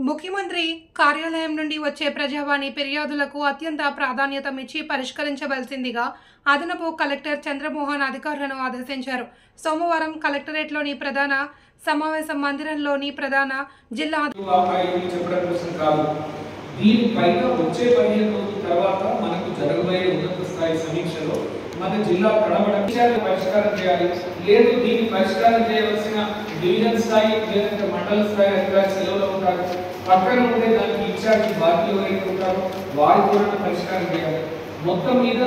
ముఖ్యమంత్రి కార్యాలయం నుండి వచ్చే ప్రజావాణి ఫిర్యాదులకు అత్యంత ప్రాధాన్యతనిచ్చి పరిష్కరించవలసిందిగా అదనపు కలెక్టర్ చంద్రమోహన్ అధికారులను ఆదేశించారు. సోమవారం కలెక్టరేట్లోని ప్రధాన సమావేశ మందిరంలోని ప్రధాన జిల్లా దీనిపైన వచ్చే 15 రోజుల తర్వాత మనకు జరగబోయే ఉన్నత స్థాయి సమీక్షలో మన జిల్లా విషయాన్ని పరిష్కారం చేయాలి. లేదు దీన్ని పరిష్కారం చేయవలసిన డివిజన్ స్థాయి లేదంటే మండల స్థాయి అధికారి సెలవులో ఉంటారు, పక్కన ఉండే దానికి ఇన్ఛార్జి బాధ్యులు ఎవరైతే ఉంటారో వారి కూడా పరిష్కారం చేయాలి. మొత్తం మీద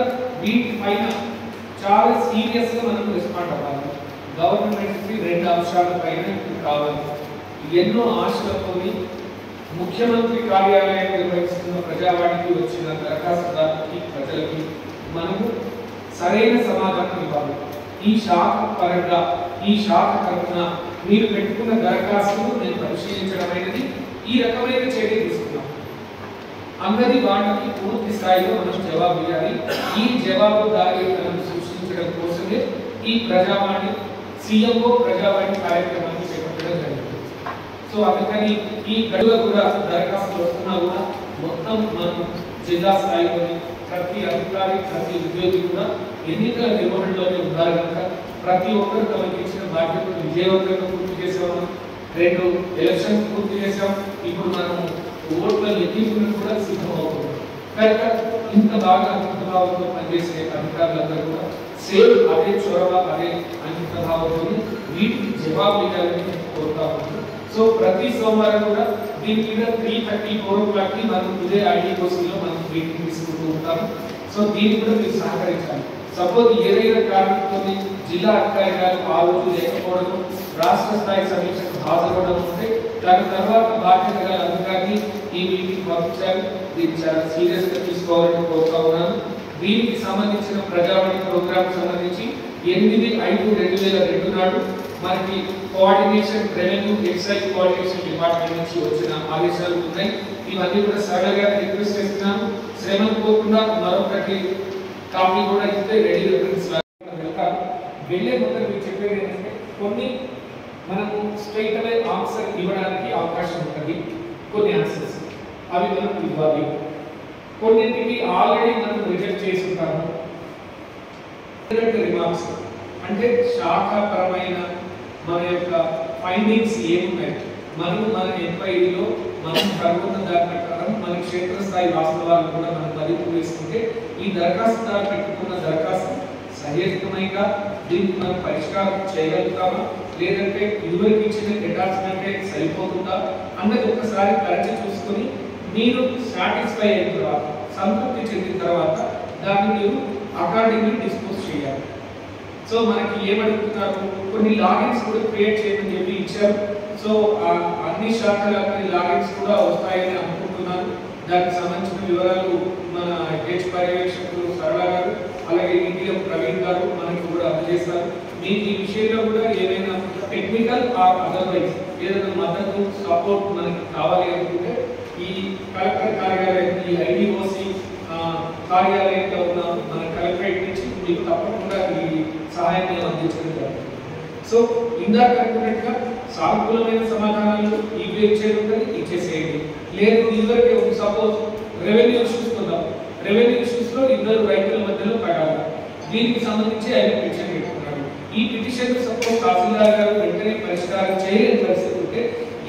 వీటిపైన చాలా సీరియస్ గా మనం రెస్పాండ్ అవ్వాలి. గవర్నమెంట్ కి 2 అంశాలపైన కావాలి. ఎన్నో ఆశలతో ముఖ్యమంత్రి కార్యాలయం నిర్వహిస్తున్న ప్రజావాణికి వచ్చిన దరఖాస్తుదారులకి ప్రజలకి మనము సరైన సమాధానం ఇవ్వాలి. ఈ శాఖ పరంగా ఈ శాఖ తరఫున మీరు పెట్టుకున్న దరఖాస్తును నేను పరిశీలించడమైనది ఈ రకమైన చర్య తీసుకున్నాం. అందరి వాళ్ళకి పూర్తి స్థాయిలో మనం జవాబు ఇవ్వాలి. ఈ జవాబుదారీతనం సృష్టించడం కోసమే ఈ ప్రజావాణి సీఎంఓ ప్రజావాణి కార్యక్రమాన్ని చేపట్టడం జరిగింది. సో అందుకని ఈ గడువు కూడా దరఖాస్తులు వస్తున్నా కూడా మొత్తం మనం జిల్లా స్థాయిలోని ప్రతి అధికారి ప్రతి ఉద్యోగి కూడా ఎన్నికల నిర్వహణలోనే ఉన్నారు కనుక ప్రతి ఒక్కరు తమకు ఇచ్చిన బాధ్యతను విజయవంతంగా పూర్తి చేసాము. 2 ఎలక్షన్స్ పూర్తి చేసాం. ఇప్పుడు మనం ఓట్ల లెక్కింపును కూడా సిద్ధమవుతున్నాం కనుక ఇంత బాగా అంకితభావంతో పనిచేసే అధికారులందరూ కూడా సేమ్ అదే చొరవ అదే అంకితభావంతో వీటికి జవాబు ఇవ్వాలని కోరుతా ఉన్నాం. సో ప్రతి సోమవారం కూడా దీని మీద 3:30 మనం ఇదే ఐడి కోర్సులో మనం మీటింగ్ తీసుకుంటూ ఉంటాము. సో దీన్ని కూడా మీరు సహకరించాలి. సపోజ్ ఏదైనా కారణంతో జిల్లా అధికారి గారు ఆ రోజు లేకపోవడం రాష్ట్ర స్థాయి సమీక్షకు హాజరవడం ఉంటే దాని తర్వాత బాధ్యత గల అధికారిని ఈ మీటింగ్ పంపించాలి. దీన్ని చాలా సీరియస్ గా తీసుకోవాలని కోరుతా ఉన్నాను. దీనికి సంబంధించిన ప్రజావాణి ప్రోగ్రామ్ సంబంధించి 8/5/2002 నాడు మనకి coordination revenue excise coordination department నుంచి వచ్చిన ఆదేశాలు ఉన్నాయి. ఇవన్నీ కూడా సరళంగా రిక్వెస్ట్ చేస్తున్నాను. శ్రమ పోకుండా మరొకటి కాపీ కూడా ఇస్తే రెడీ రిఫరెన్స్ వెళ్తారు. వెళ్ళే ముందు మీకు చెప్పేది ఏంటంటే కొన్ని మనము స్ట్రైట్ అవే ఆన్సర్ ఇవ్వడానికి అవకాశం ఉంటుంది. కొన్ని ఆన్సర్స్ అవి మనం ఇవ్వాలి. కొన్నింటికి ఆల్రెడీ మనం రిజెక్ట్ చేసి ఉంటాము. రిమార్క్స్ అంటే శాఖాపరమైన మన యొక్క ఫైండింగ్స్ ఏమున్నాయి, మనం మన ఎంక్వైరీలో మనం కనుగొన్న దాని ప్రకారం మన క్షేత్రస్థాయి వాస్తవాలు కూడా మనం మదింపు వేసుకుంటే ఈ దరఖాస్తుదారు పెట్టుకున్న దరఖాస్తు సహేతుకమైగా దీనికి మనం పరిష్కారం చేయగలుగుతామా లేదంటే ఇదివరకు ఇచ్చిన అటాచ్మెంటే సరిపోతుందా అన్నది ఒకసారి పరీక్ష చూసుకొని మీరు సాటిస్ఫై అయిన తర్వాత సంతృప్తి చెందిన తర్వాత దాన్ని మీరు అకార్డింగ్లీ డిస్పోజ్ చేయాలి. సో మనకి ఏమడుగుతున్నారు, కొన్ని లాగిన్స్ కూడా క్రియేట్ చేయమని చెప్పి ఇచ్చారు. సో అన్ని శాఖలకి లాగిన్స్ కూడా వస్తాయని అనుకుంటున్నాను. దానికి సంబంధించిన వివరాలు మన హెచ్ పర్యవేక్షకులు సరళ గారు అలాగే ఈటీఎం ప్రవీణ్ గారు మనకి కూడా అందజేస్తారు. మీకు ఈ విషయంలో కూడా ఏదైనా టెక్నికల్ ఆర్ అదర్వైజ్ ఏదైనా మద్దతు సపోర్ట్ మనకి కావాలి అనుకుంటే ఈ కలెక్టర్ కార్యాలయం ఈ ఐడిఓసి కార్యాలయంలో ఉన్న మన కలెక్టరేట్ నుంచి మీకు తప్పకుండా ఈ సహాయాన్ని అందించడం జరుగుతుంది. సో ఇందాక అనుకున్నట్టుగా సానుకూలమైన సమాధానాలు ఇవి ఇచ్చేది ఇచ్చేసేయండి. లేదు ఇదివరకే సపోజ్ రెవెన్యూ ఇష్యూస్ కొందాం. రెవెన్యూ ఇష్యూస్ లో 2 రైతుల మధ్యలో పడాలి. దీనికి సంబంధించి ఆయన పిటిషన్ పెట్టుకున్నాడు. ఈ పిటిషన్ సపోజ్ తహసీల్దార్ గారు వెంటనే పరిష్కారం చేయలేని పరిస్థితి ఉంటే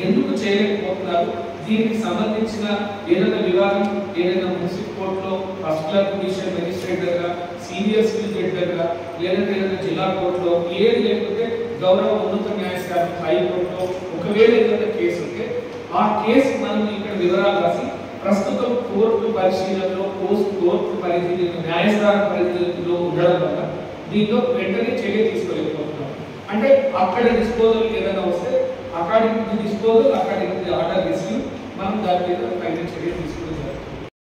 ఎందుకు చేయలేకపోతున్నారు, దీనికి సంబంధించిన ఏదైనా వివాదం ఏదైనా మున్సిపల్ కోర్టులో ఫస్ట్ క్లాస్ జ్యుడిషియల్ మెజిస్ట్రేట్ దగ్గర సీనియర్ సివిల్ జడ్జి దగ్గర లేదంటే ఏదైనా జిల్లా కోర్టులో ఏది లేకపోతే గౌరవ ఉన్నత న్యాయస్థానం హైకోర్టులో ఒకవేళ ఏదైనా కేసు ఉంటే ఆ కేసు మనం ఇక్కడ వివరాలు రాసి ప్రస్తుతం కోర్టు పరిశీలనలో కోర్టు పరిధి న్యాయస్థాన పరిధిలో ఉండడం వల్ల దీంతో వెంటనే చర్య తీసుకోలేకపోతున్నాం. అంటే అక్కడ డిస్పోజల్ ఏదైనా వస్తే according to disposal according to order receive మనం దాని మీద తగిన చర్య తీసుకోవాలి.